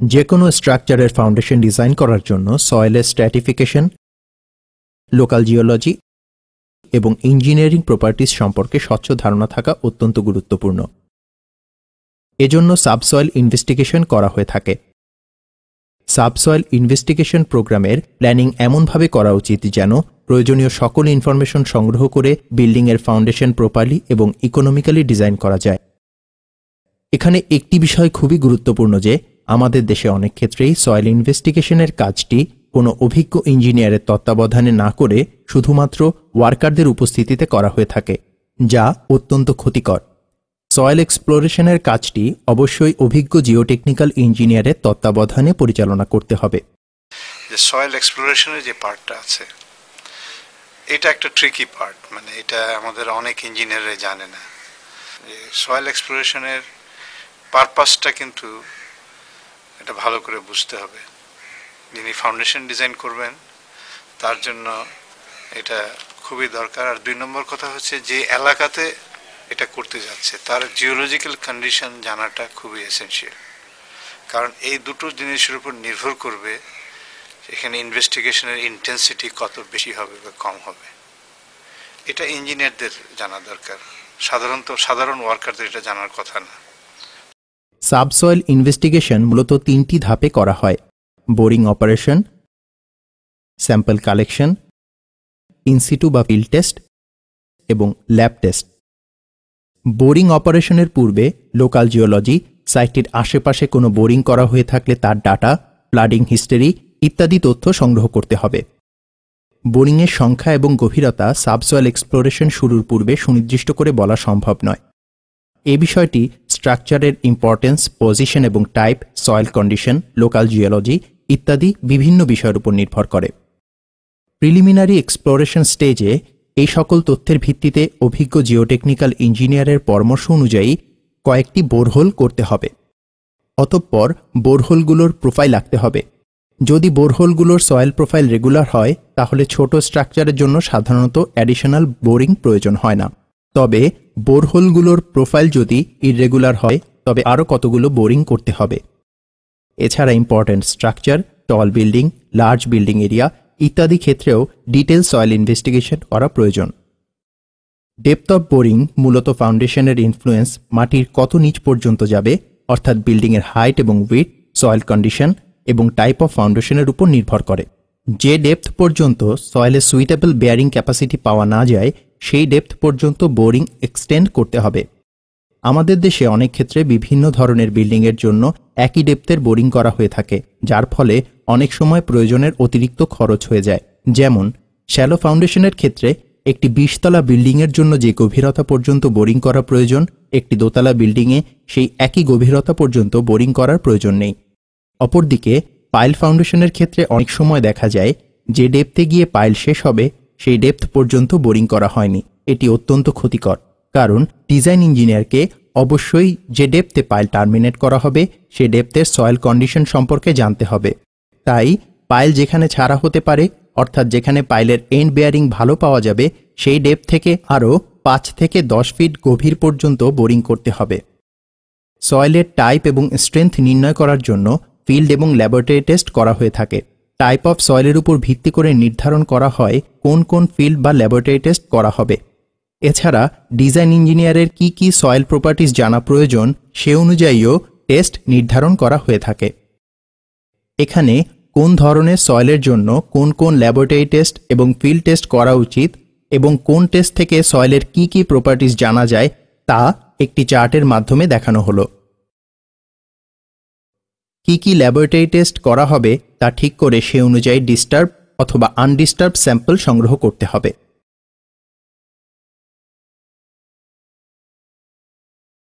যে কোনো স্ট্রাকচারের ফাউন্ডেশন ডিজাইন করার জন্য সয়েলের স্ট্র্যাটিফিকেশন, লোকাল জিওলজি এবং ইঞ্জিনিয়ারিং প্রপার্টিজ সম্পর্কে স্বচ্ছ ধারণা থাকা অত্যন্ত গুরুত্বপূর্ণ। এজন্য সাবসয়েল ইনভেস্টিগেশন করা হয়ে থাকে। সাবসয়েল ইনভেস্টিগেশন প্রোগ্রামের প্ল্যানিং এমনভাবে করা উচিত যেন প্রয়োজনীয় সকল ইনফরমেশন সংগ্রহ করে বিল্ডিংয়ের ফাউন্ডেশন প্রপারলি এবং ইকোনমিক্যালি ডিজাইন করা যায়। এখানে একটি বিষয় খুবই গুরুত্বপূর্ণ যে আমাদের দেশে অনেক ক্ষেত্রেই সয়েল ইনভেস্টিগেশনের কাজটি কোনো অভিজ্ঞ ইঞ্জিনিয়ারের তত্ত্বাবধানে না করে শুধুমাত্র ওয়ার্কারদের উপস্থিতিতে করা হয়ে থাকে, যা অত্যন্ত ক্ষতিকর। সয়েল এক্সপ্লোরেশনের কাজটি অবশ্যই অভিজ্ঞ জিওটেকনিক্যাল ইঞ্জিনিয়ারের তত্ত্বাবধানে পরিচালনা করতে হবে। সয়েল এক্সপ্লোরেশনের যে পার্টটা আছে এটা একটা ট্রিকি পার্ট, মানে এটা আমাদের অনেক ইঞ্জিনিয়াররা জানে না। সয়েল এক্সপ্লোরেশনের পারপাসটা কিন্তু এটা ভালো করে বুঝতে হবে। যিনি ফাউন্ডেশন ডিজাইন করবেন তার জন্য এটা খুবই দরকার। আর 2 নম্বর কথা হচ্ছে যে এলাকাতে এটা করতে যাচ্ছে তার জিওলজিক্যাল কন্ডিশন জানাটা খুবই এসেনশিয়াল, কারণ এই দুটো জিনিসের উপর নির্ভর করবে এখানে ইনভেস্টিগেশনের ইন্টেন্সিটি কত বেশি হবে বা কম হবে। এটা ইঞ্জিনিয়ারদের জানা দরকার, সাধারণ ওয়ার্কারদের এটা জানার কথা না। সাবসয়েল ইনভেস্টিগেশন মূলত 3টি ধাপে করা হয়: boring operation, sample collection, in situ বা ফিল্ড টেস্ট এবং ল্যাব টেস্ট। বোরিং অপারেশনের পূর্বে লোকাল জিওলজি, সাইটটির আশেপাশে কোনো বোরিং করা হয়ে থাকলে তার ডাটা, ফ্লাডিং হিস্টরি ইত্যাদি তথ্য সংগ্রহ করতে হবে। বোরিংয়ের সংখ্যা এবং গভীরতা সাবসয়েল এক্সপ্লোরেশন শুরুর পূর্বে সুনির্দিষ্ট করে বলা সম্ভব নয়। এ বিষয়টি স্ট্রাকচারের ইম্পর্টেন্স, পজিশন এবং type, soil condition, local geology ইত্যাদি বিভিন্ন বিষয়ের উপর নির্ভর করে। প্রিলিমিনারি এক্সপ্লোরেশন স্টেজে এই সকল তথ্যের ভিত্তিতে অভিজ্ঞ জিওটেকনিক্যাল ইঞ্জিনিয়ারের পরামর্শ অনুযায়ী কয়েকটি বোরহোল করতে হবে। অতঃপর বোরহোলগুলোর প্রোফাইল আঁকতে হবে। যদি বোরহোলগুলোর সয়েল প্রোফাইল রেগুলার হয় তাহলে ছোট স্ট্রাকচারের জন্য সাধারণত অ্যাডিশনাল বোরিং প্রয়োজন হয় না। তবে বোরহোলগুলোর প্রোফাইল যদি ইররেগুলার হয় তবে আরও কতগুলো বোরিং করতে হবে। এছাড়া ইম্পর্ট্যান্ট স্ট্রাকচার, টল বিল্ডিং, লার্জ বিল্ডিং এরিয়া ইত্যাদি ক্ষেত্রেও ডিটেল সয়েল ইনভেস্টিগেশন করা প্রয়োজন। ডেপথ অফ বোরিং মূলত ফাউন্ডেশনের ইনফ্লুয়েন্স মাটির কত নিচ পর্যন্ত যাবে, অর্থাৎ বিল্ডিংয়ের হাইট এবং উইডথ, সয়েল কন্ডিশন এবং টাইপ অফ ফাউন্ডেশনের উপর নির্ভর করে। যে ডেপথ পর্যন্ত সয়েলের সুইটেবল বেয়ারিং ক্যাপাসিটি পাওয়া না যায় সেই ডেপথ পর্যন্ত বোরিং এক্সটেন্ড করতে হবে। আমাদের দেশে অনেক ক্ষেত্রে বিভিন্ন ধরনের বিল্ডিংয়ের জন্য একই ডেপথের বোরিং করা হয়ে থাকে, যার ফলে অনেক সময় প্রয়োজনের অতিরিক্ত খরচ হয়ে যায়। যেমন শ্যালো ফাউন্ডেশনের ক্ষেত্রে একটি 20 তলা বিল্ডিংয়ের জন্য যে গভীরতা পর্যন্ত বোরিং করা প্রয়োজন, একটি দোতলা বিল্ডিংয়ে সেই একই গভীরতা পর্যন্ত বোরিং করার প্রয়োজন নেই। অপরদিকে পাইল ফাউন্ডেশনের ক্ষেত্রে অনেক সময় দেখা যায় যে ডেপথে গিয়ে পাইল শেষ হবে সেই ডেপথ পর্যন্ত বোরিং করা হয়নি। এটি অত্যন্ত ক্ষতিকর, কারণ ডিজাইন ইঞ্জিনিয়ারকে অবশ্যই যে ডেপথে পাইল টার্মিনেট করা হবে সে ডেপথের সয়েল কন্ডিশন সম্পর্কে জানতে হবে। তাই পাইল যেখানে ছাড়া হতে পারে, অর্থাৎ যেখানে পাইলের এন্ড বেয়ারিং ভালো পাওয়া যাবে, সেই ডেপথ থেকে আরও 5 থেকে 10 ফিট গভীর পর্যন্ত বোরিং করতে হবে। সয়েলের টাইপ এবং স্ট্রেংথ নির্ণয় করার জন্য ফিল্ড এবং ল্যাবরেটরি টেস্ট করা হয়ে থাকে। টাইপ অফ সয়েলের উপর ভিত্তি করে নির্ধারণ করা হয় কোন কোন ফিল্ড বা ল্যাবরেটরি টেস্ট করা হবে। এছাড়া ডিজাইন ইঞ্জিনিয়ারের কি কি সয়েল প্রপার্টিজ জানা প্রয়োজন সে অনুযায়ীও টেস্ট নির্ধারণ করা হয়ে থাকে। এখানে কোন ধরনের সয়েলের জন্য কোন কোন ল্যাবরেটরি টেস্ট এবং ফিল্ড টেস্ট করা উচিত এবং কোন টেস্ট থেকে সয়েলের কি কি প্রপার্টিজ জানা যায় তা একটি চার্টের মাধ্যমে দেখানো হলো। কি কি ল্যাবরেটরি টেস্ট করা হবে তা ঠিক করে সে অনুযায়ী ডিস্টার্ব অথবা আনডিস্টার্ব স্যাম্পল সংগ্রহ করতে হবে।